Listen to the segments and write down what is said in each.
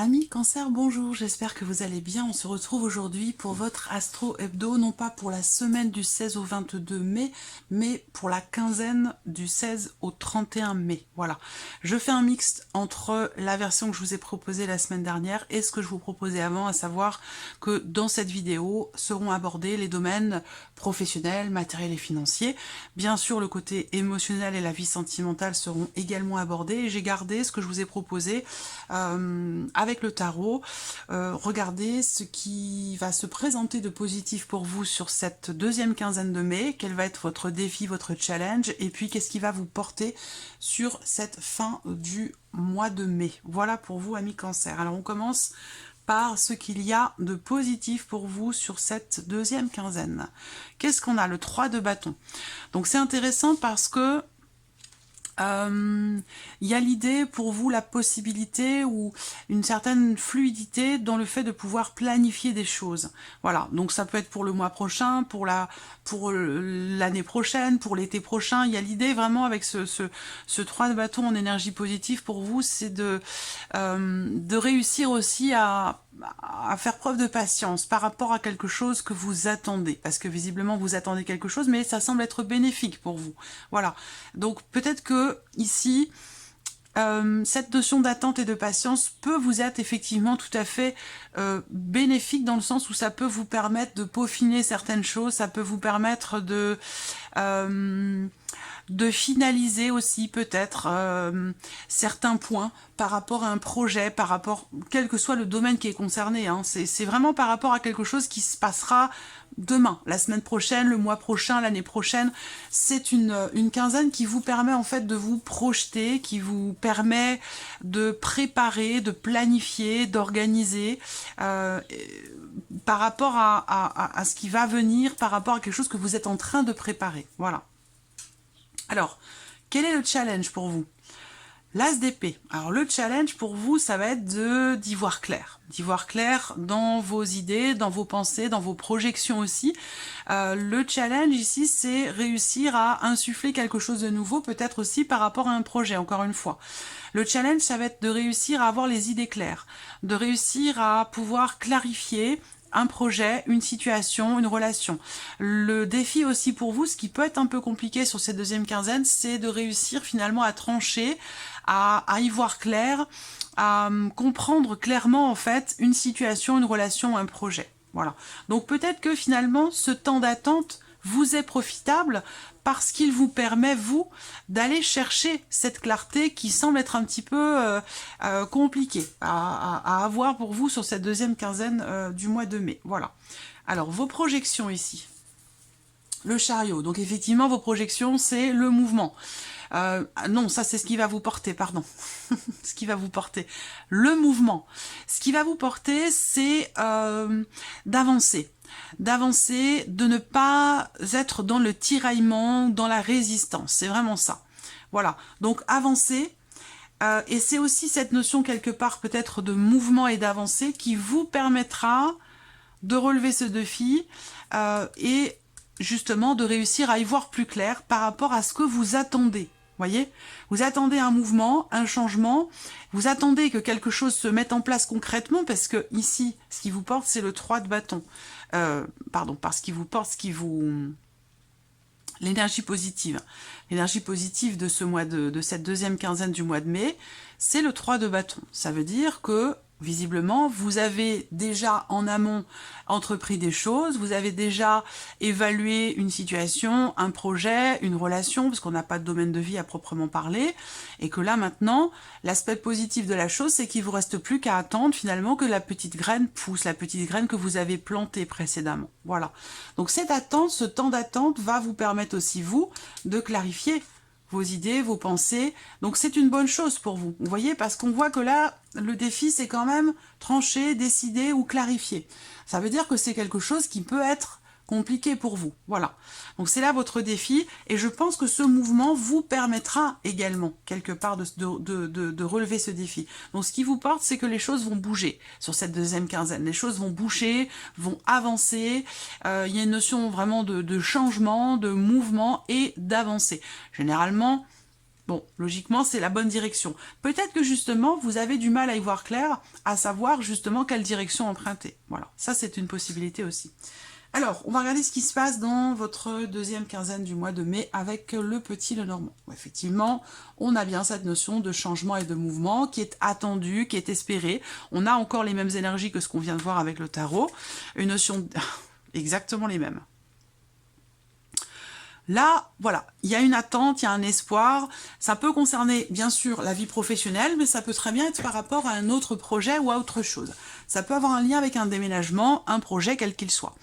Amis Cancer, bonjour, j'espère que vous allez bien. On se retrouve aujourd'hui pour votre Astro Hebdo, non pas pour la semaine du 16 au 22 mai, mais pour la quinzaine du 16 au 31 mai. Voilà, je fais un mix entre la version que je vous ai proposée la semaine dernière et ce que je vous proposais avant, à savoir que dans cette vidéo seront abordés les domaines professionnels, matériels et financiers. Bien sûr, le côté émotionnel et la vie sentimentale seront également abordés et j'ai gardé ce que je vous ai proposé avec le tarot. Regardez ce qui va se présenter de positif pour vous sur cette deuxième quinzaine de mai, quel va être votre défi, votre challenge, et puis qu'est-ce qui va vous porter sur cette fin du mois de mai. Voilà pour vous, amis Cancer. Alors on commence par ce qu'il y a de positif pour vous sur cette deuxième quinzaine. Qu'est-ce qu'on a? Le 3 de bâton. Donc c'est intéressant parce que il y a l'idée pour vous, la possibilité ou une certaine fluidité dans le fait de pouvoir planifier des choses. Voilà, donc ça peut être pour le mois prochain, pour l'année prochaine, pour l'été prochain. Il y a l'idée vraiment avec ce 3 de bâton en énergie positive pour vous, c'est de réussir aussi à faire preuve de patience par rapport à quelque chose que vous attendez, parce que visiblement vous attendez quelque chose, mais ça semble être bénéfique pour vous. Voilà, donc peut-être que ici, cette notion d'attente et de patience peut vous être effectivement tout à fait bénéfique, dans le sens où ça peut vous permettre de peaufiner certaines choses, ça peut vous permettre de finaliser aussi peut-être certains points par rapport à un projet, par rapport, quel que soit le domaine qui est concerné, hein. C'est vraiment par rapport à quelque chose qui se passera demain, la semaine prochaine, le mois prochain, l'année prochaine. C'est une quinzaine qui vous permet en fait de vous projeter, qui vous permet de préparer, de planifier, d'organiser par rapport à ce qui va venir, par rapport à quelque chose que vous êtes en train de préparer. Voilà. Alors, quel est le challenge pour vous? L'As d'épée. Alors le challenge pour vous, ça va être d'y voir clair. D'y voir clair dans vos idées, dans vos pensées, dans vos projections aussi. Le challenge ici, c'est réussir à insuffler quelque chose de nouveau, peut-être aussi par rapport à un projet, encore une fois. Le challenge, ça va être de réussir à avoir les idées claires, de réussir à pouvoir clarifier un projet, une situation, une relation. Le défi aussi pour vous, ce qui peut être un peu compliqué sur cette deuxième quinzaine, c'est de réussir finalement à trancher, à y voir clair, à comprendre clairement en fait une situation, une relation, un projet. Voilà. Donc peut-être que finalement ce temps d'attente vous est profitable parce qu'il vous permet, vous, d'aller chercher cette clarté qui semble être un petit peu compliquée à avoir pour vous sur cette deuxième quinzaine du mois de mai. Voilà. Alors, vos projections ici. Le chariot. Donc, effectivement, vos projections, c'est le mouvement. Non, ça, c'est ce qui va vous porter, pardon. Ce qui va vous porter. Le mouvement. Ce qui va vous porter, c'est d'avancer. D'avancer, de ne pas être dans le tiraillement, dans la résistance. C'est vraiment ça. Voilà. Donc, avancer. Et c'est aussi cette notion, quelque part, peut-être de mouvement et d'avancer qui vous permettra de relever ce défi et justement de réussir à y voir plus clair par rapport à ce que vous attendez. Voyez, vous attendez un mouvement, un changement, vous attendez que quelque chose se mette en place concrètement, parce que ici, ce qui vous porte, c'est le 3 de bâton. Pardon, parce qu'il vous porte, l'énergie positive. L'énergie positive de ce mois de cette deuxième quinzaine du mois de mai, c'est le 3 de bâton. Ça veut dire que visiblement, vous avez déjà en amont entrepris des choses, vous avez déjà évalué une situation, un projet, une relation, parce qu'on n'a pas de domaine de vie à proprement parler, et que là maintenant, l'aspect positif de la chose, c'est qu'il ne vous reste plus qu'à attendre finalement que la petite graine pousse, la petite graine que vous avez plantée précédemment. Voilà. Donc cette attente, ce temps d'attente va vous permettre aussi, vous, de clarifier vos idées, vos pensées. Donc c'est une bonne chose pour vous. Vous voyez, parce qu'on voit que là, le défi, c'est quand même trancher, décider ou clarifier. Ça veut dire que c'est quelque chose qui peut être compliqué pour vous. Voilà. Donc c'est là votre défi, et je pense que ce mouvement vous permettra également, quelque part, de relever ce défi. Donc ce qui vous porte, c'est que les choses vont bouger sur cette deuxième quinzaine. Les choses vont bouger, vont avancer. Il y a une notion vraiment de changement, de mouvement et d'avancer. Généralement, Bon, logiquement, c'est la bonne direction. Peut-être que justement, vous avez du mal à y voir clair, à savoir justement quelle direction emprunter. Voilà, ça c'est une possibilité aussi. Alors, on va regarder ce qui se passe dans votre deuxième quinzaine du mois de mai avec le petit Lenormand. Effectivement, on a bien cette notion de changement et de mouvement qui est attendue, qui est espérée. On a encore les mêmes énergies que ce qu'on vient de voir avec le tarot. Une notion exactement les mêmes. Là, voilà, il y a une attente, il y a un espoir. Ça peut concerner, bien sûr, la vie professionnelle, mais ça peut très bien être par rapport à un autre projet ou à autre chose. Ça peut avoir un lien avec un déménagement, un projet, quel qu'il soit.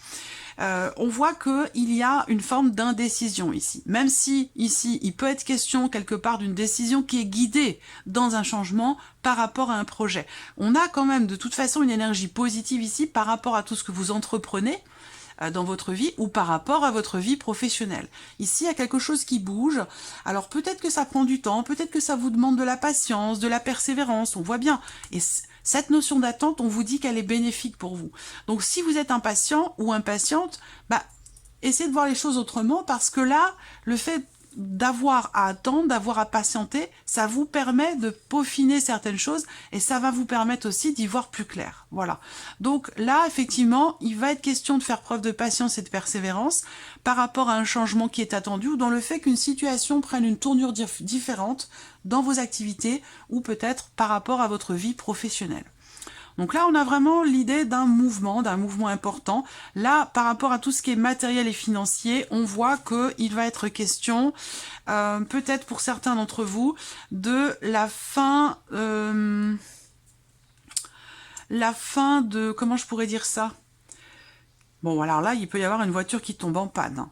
On voit qu'il y a une forme d'indécision ici. Même si, ici, il peut être question quelque part d'une décision qui est guidée dans un changement par rapport à un projet. On a quand même de toute façon une énergie positive ici par rapport à tout ce que vous entreprenez dans votre vie ou par rapport à votre vie professionnelle. Ici, il y a quelque chose qui bouge. Alors peut-être que ça prend du temps, peut-être que ça vous demande de la patience, de la persévérance, on voit bien. Et cette notion d'attente, on vous dit qu'elle est bénéfique pour vous. Donc si vous êtes impatient ou impatiente, essayez de voir les choses autrement parce que là, le fait d'avoir à attendre, d'avoir à patienter, ça vous permet de peaufiner certaines choses et ça va vous permettre aussi d'y voir plus clair. Voilà. Donc là, effectivement, il va être question de faire preuve de patience et de persévérance par rapport à un changement qui est attendu ou dans le fait qu'une situation prenne une tournure différente dans vos activités ou peut-être par rapport à votre vie professionnelle. Donc là, on a vraiment l'idée d'un mouvement important. Là, par rapport à tout ce qui est matériel et financier, on voit qu'il va être question, peut-être pour certains d'entre vous, de la fin de... Comment je pourrais dire ça? Bon, alors là, il peut y avoir une voiture qui tombe en panne.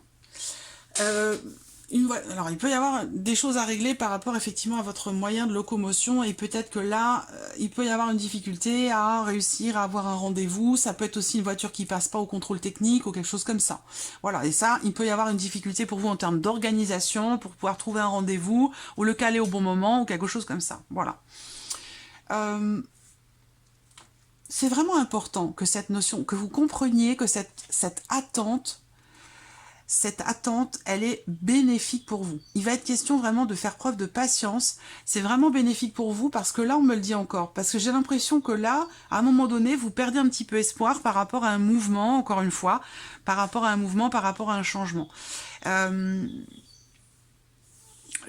Alors, il peut y avoir des choses à régler par rapport effectivement à votre moyen de locomotion et peut-être que là, il peut y avoir une difficulté à réussir à avoir un rendez-vous. Ça peut être aussi une voiture qui passe pas au contrôle technique ou quelque chose comme ça. Voilà, et ça, il peut y avoir une difficulté pour vous en termes d'organisation, pour pouvoir trouver un rendez-vous ou le caler au bon moment ou quelque chose comme ça. Voilà. C'est vraiment important que cette notion, que vous compreniez que cette attente, elle est bénéfique pour vous. Il va être question vraiment de faire preuve de patience. C'est vraiment bénéfique pour vous parce que là, on me le dit encore. Parce que j'ai l'impression que là, à un moment donné, vous perdez un petit peu espoir par rapport à un mouvement, encore une fois, par rapport à un changement.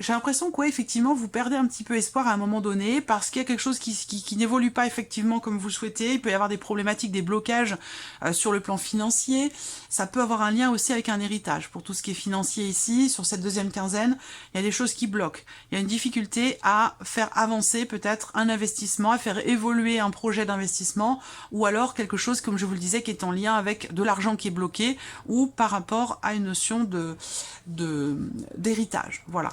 J'ai l'impression que, ouais, effectivement, vous perdez un petit peu espoir à un moment donné parce qu'il y a quelque chose qui n'évolue pas effectivement comme vous le souhaitez. Il peut y avoir des problématiques, des blocages sur le plan financier. Ça peut avoir un lien aussi avec un héritage. Pour tout ce qui est financier ici, sur cette deuxième quinzaine, il y a des choses qui bloquent. Il y a une difficulté à faire avancer peut-être un investissement, à faire évoluer un projet d'investissement ou alors quelque chose, comme je vous le disais, qui est en lien avec de l'argent qui est bloqué ou par rapport à une notion d'héritage. Voilà.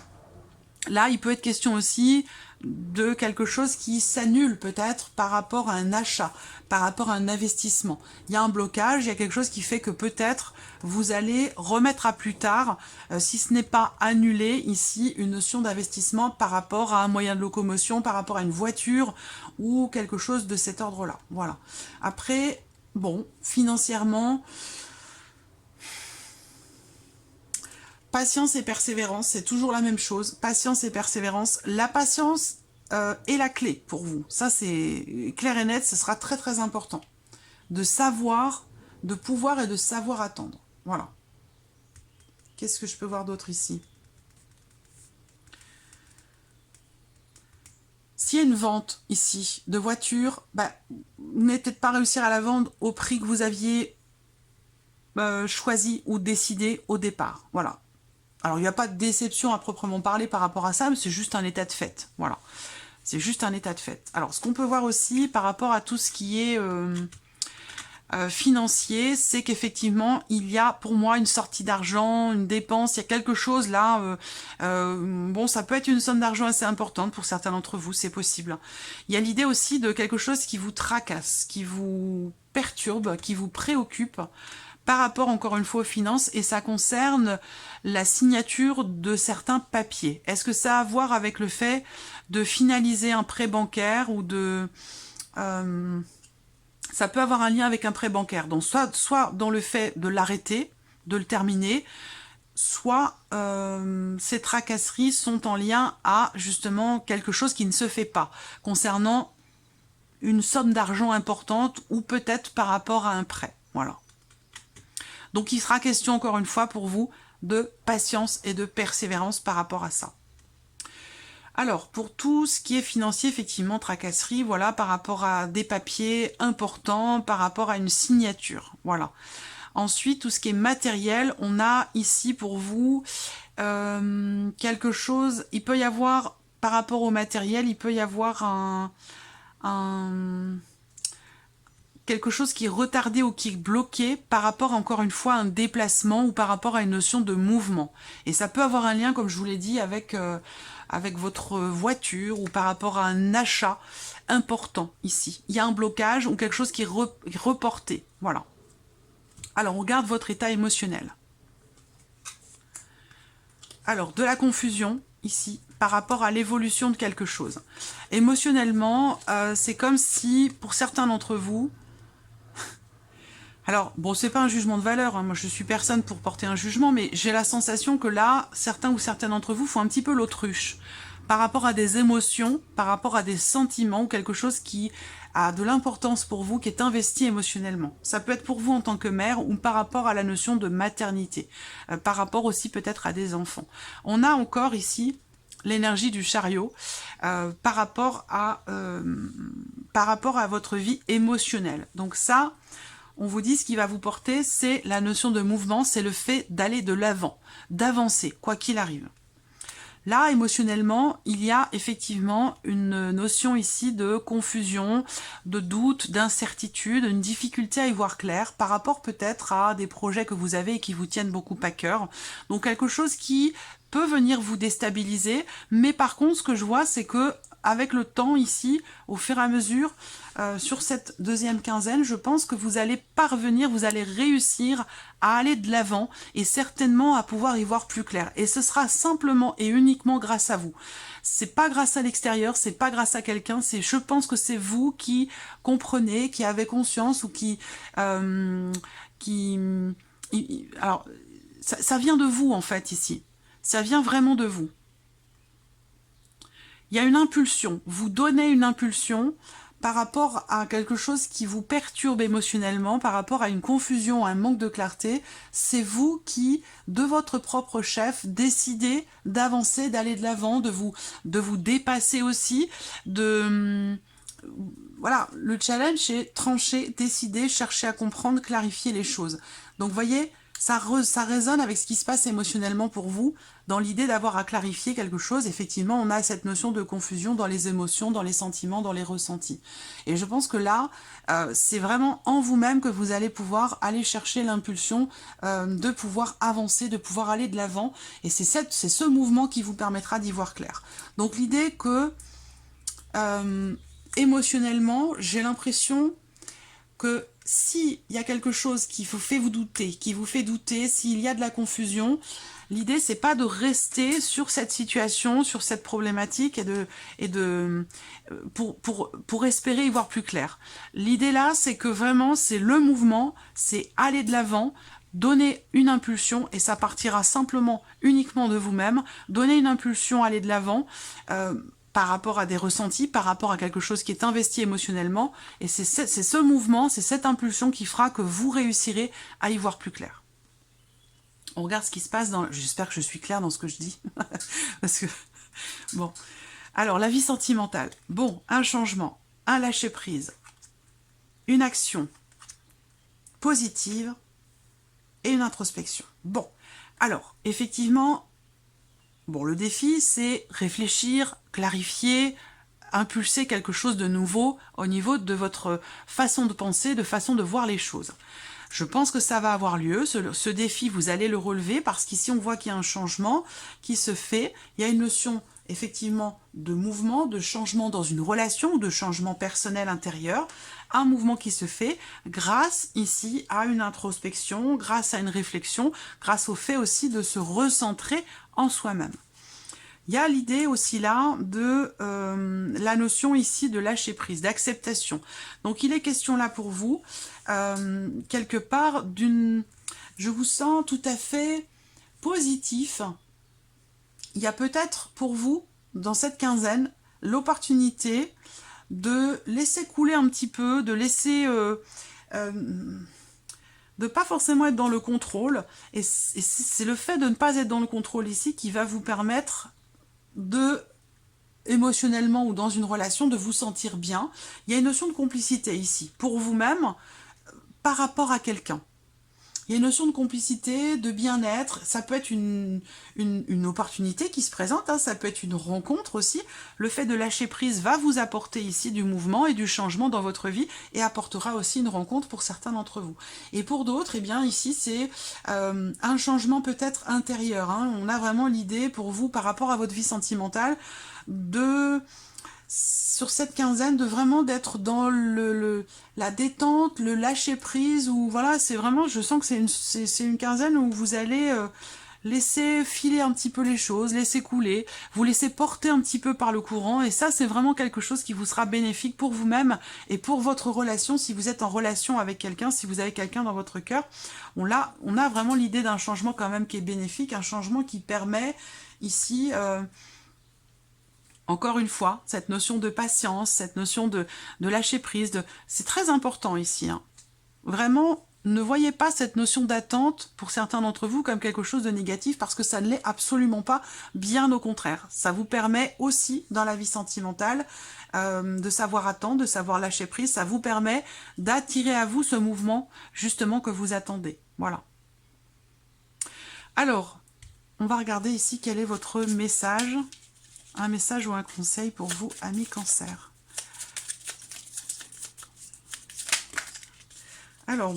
Là, il peut être question aussi de quelque chose qui s'annule peut-être par rapport à un achat, par rapport à un investissement. Il y a un blocage, il y a quelque chose qui fait que peut-être vous allez remettre à plus tard, si ce n'est pas annulé ici, une notion d'investissement par rapport à un moyen de locomotion, par rapport à une voiture ou quelque chose de cet ordre-là. Voilà. Après, bon, financièrement... Patience et persévérance, c'est toujours la même chose. Patience et persévérance. La patience est la clé pour vous. Ça, c'est clair et net, ce sera très très important. De savoir, de pouvoir et de savoir attendre. Voilà. Qu'est-ce que je peux voir d'autre ici? S'il y a une vente ici de voiture, vous n'allez peut-être pas réussir à la vendre au prix que vous aviez choisi ou décidé au départ. Voilà. Alors, il n'y a pas de déception à proprement parler par rapport à ça, mais c'est juste un état de fait. Voilà. C'est juste un état de fait. Alors, ce qu'on peut voir aussi par rapport à tout ce qui est financier, c'est qu'effectivement, il y a pour moi une sortie d'argent, une dépense, il y a quelque chose là. Bon, ça peut être une somme d'argent assez importante pour certains d'entre vous, c'est possible. Il y a l'idée aussi de quelque chose qui vous tracasse, qui vous perturbe, qui vous préoccupe, par rapport, encore une fois, aux finances, et ça concerne la signature de certains papiers. Est-ce que ça a à voir avec le fait de finaliser un prêt bancaire ou de... ça peut avoir un lien avec un prêt bancaire. Donc, soit dans le fait de l'arrêter, de le terminer, soit ces tracasseries sont en lien à justement quelque chose qui ne se fait pas, concernant une somme d'argent importante ou peut-être par rapport à un prêt. Voilà. Donc il sera question encore une fois pour vous de patience et de persévérance par rapport à ça. Alors, pour tout ce qui est financier, effectivement, tracasserie, voilà, par rapport à des papiers importants, par rapport à une signature, voilà. Ensuite, tout ce qui est matériel, on a ici pour vous quelque chose, il peut y avoir, par rapport au matériel, il peut y avoir quelque chose qui est retardé ou qui est bloqué par rapport, encore une fois, à un déplacement ou par rapport à une notion de mouvement. Et ça peut avoir un lien, comme je vous l'ai dit, avec votre voiture ou par rapport à un achat important ici. Il y a un blocage ou quelque chose qui est reporté. Voilà. Alors, on regarde votre état émotionnel. Alors, de la confusion, ici, par rapport à l'évolution de quelque chose. Émotionnellement, c'est comme si, pour certains d'entre vous, alors, bon, c'est pas un jugement de valeur, hein, moi je suis personne pour porter un jugement, mais j'ai la sensation que là, certains ou certaines d'entre vous font un petit peu l'autruche, par rapport à des émotions, par rapport à des sentiments, ou quelque chose qui a de l'importance pour vous, qui est investi émotionnellement. Ça peut être pour vous en tant que mère, ou par rapport à la notion de maternité, par rapport aussi peut-être à des enfants. On a encore ici l'énergie du chariot par rapport à votre vie émotionnelle. Donc ça, on vous dit ce qui va vous porter, c'est la notion de mouvement, c'est le fait d'aller de l'avant, d'avancer, quoi qu'il arrive. Là, émotionnellement, il y a effectivement une notion ici de confusion, de doute, d'incertitude, une difficulté à y voir clair par rapport peut-être à des projets que vous avez et qui vous tiennent beaucoup à cœur. Donc quelque chose qui peut venir vous déstabiliser, mais par contre, ce que je vois, c'est que avec le temps ici, au fur et à mesure, sur cette deuxième quinzaine, je pense que vous allez parvenir, vous allez réussir à aller de l'avant et certainement à pouvoir y voir plus clair. Et ce sera simplement et uniquement grâce à vous. C'est pas grâce à l'extérieur, c'est pas grâce à quelqu'un, je pense que c'est vous qui comprenez, qui avez conscience ou alors, ça vient de vous en fait ici. Ça vient vraiment de vous. Il y a une impulsion, vous donnez une impulsion par rapport à quelque chose qui vous perturbe émotionnellement, par rapport à une confusion, un manque de clarté. C'est vous qui, de votre propre chef, décidez d'avancer, d'aller de l'avant, de vous dépasser aussi, voilà, le challenge est trancher, décider, chercher à comprendre, clarifier les choses. Donc, vous voyez, ça résonne avec ce qui se passe émotionnellement pour vous, dans l'idée d'avoir à clarifier quelque chose. Effectivement, on a cette notion de confusion dans les émotions, dans les sentiments, dans les ressentis. Et je pense que là, c'est vraiment en vous-même que vous allez pouvoir aller chercher l'impulsion de pouvoir avancer, de pouvoir aller de l'avant. Et c'est ce mouvement qui vous permettra d'y voir clair. Donc l'idée que, émotionnellement, j'ai l'impression que s'il y a quelque chose qui vous fait douter, s'il y a de la confusion, l'idée c'est pas de rester sur cette situation, sur cette problématique pour espérer y voir plus clair. L'idée là, c'est que vraiment c'est le mouvement, c'est aller de l'avant, donner une impulsion et ça partira simplement uniquement de vous-même, donner une impulsion, aller de l'avant, par rapport à des ressentis, par rapport à quelque chose qui est investi émotionnellement. Et c'est ce mouvement, c'est cette impulsion qui fera que vous réussirez à y voir plus clair. On regarde ce qui se passe dans... J'espère que je suis claire dans ce que je dis. Parce que... Bon. Alors, la vie sentimentale. Bon, un changement, un lâcher-prise, une action positive et une introspection. Bon. Alors, effectivement... Bon, le défi, c'est réfléchir, clarifier, impulser quelque chose de nouveau au niveau de votre façon de penser, de façon de voir les choses. Je pense que ça va avoir lieu, ce défi, vous allez le relever, parce qu'ici, on voit qu'il y a un changement qui se fait. Il y a une notion, effectivement, de mouvement, de changement dans une relation, de changement personnel intérieur, un mouvement qui se fait grâce, ici, à une introspection, grâce à une réflexion, grâce au fait aussi de se recentrer en soi-même. Il y a l'idée aussi là de la notion ici de lâcher prise, d'acceptation. Donc il est question là pour vous, quelque part, je vous sens tout à fait positif, il y a peut-être pour vous, dans cette quinzaine, l'opportunité de laisser couler un petit peu, de laisser... de pas forcément être dans le contrôle. Et c'est le fait de ne pas être dans le contrôle ici qui va vous permettre de, émotionnellement ou dans une relation, de vous sentir bien. Il y a une notion de complicité ici, pour vous-même, par rapport à quelqu'un. Il y a une notion de complicité, de bien-être, ça peut être une opportunité qui se présente, hein, ça peut être une rencontre aussi. Le fait de lâcher prise va vous apporter ici du mouvement et du changement dans votre vie et apportera aussi une rencontre pour certains d'entre vous. Et pour d'autres, eh bien ici c'est un changement peut-être intérieur. Hein. On a vraiment l'idée pour vous par rapport à votre vie sentimentale de... sur cette quinzaine, de vraiment d'être dans la détente, le lâcher prise, ou voilà, c'est vraiment, je sens que c'est une quinzaine où vous allez laisser filer un petit peu les choses, laisser couler, vous laisser porter un petit peu par le courant, et ça c'est vraiment quelque chose qui vous sera bénéfique pour vous-même et pour votre relation, si vous êtes en relation avec quelqu'un, si vous avez quelqu'un dans votre cœur, on a vraiment l'idée d'un changement quand même qui est bénéfique, un changement qui permet ici... encore une fois, cette notion de patience, cette notion de lâcher prise, c'est très important ici. Hein. Vraiment, ne voyez pas cette notion d'attente pour certains d'entre vous comme quelque chose de négatif parce que ça ne l'est absolument pas, bien au contraire. Ça vous permet aussi, dans la vie sentimentale, de savoir attendre, de savoir lâcher prise. Ça vous permet d'attirer à vous ce mouvement, justement, que vous attendez. Voilà. Alors, on va regarder ici quel est votre message. Un message ou un conseil pour vous, amis Cancer. Alors,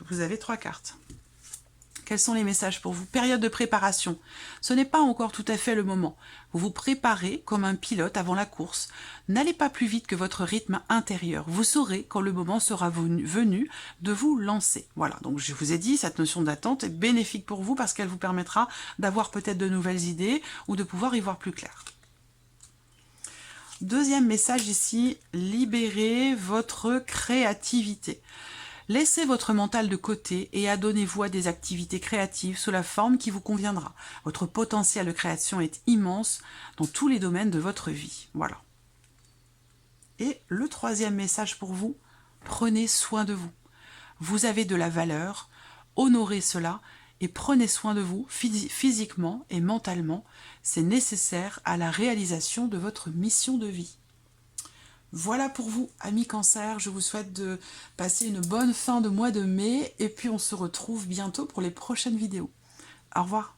vous avez 3 cartes. Quels sont les messages pour vous? Période de préparation. Ce n'est pas encore tout à fait le moment. Vous vous préparez comme un pilote avant la course. N'allez pas plus vite que votre rythme intérieur. Vous saurez quand le moment sera venu de vous lancer. Voilà, donc je vous ai dit, cette notion d'attente est bénéfique pour vous parce qu'elle vous permettra d'avoir peut-être de nouvelles idées ou de pouvoir y voir plus clair. Deuxième message ici, libérez votre créativité. Laissez votre mental de côté et adonnez-vous à des activités créatives sous la forme qui vous conviendra. Votre potentiel de création est immense dans tous les domaines de votre vie. Voilà. Et le troisième message pour vous, prenez soin de vous. Vous avez de la valeur, honorez cela et prenez soin de vous physiquement et mentalement. C'est nécessaire à la réalisation de votre mission de vie. Voilà pour vous, amis Cancer. Je vous souhaite de passer une bonne fin de mois de mai et puis on se retrouve bientôt pour les prochaines vidéos. Au revoir.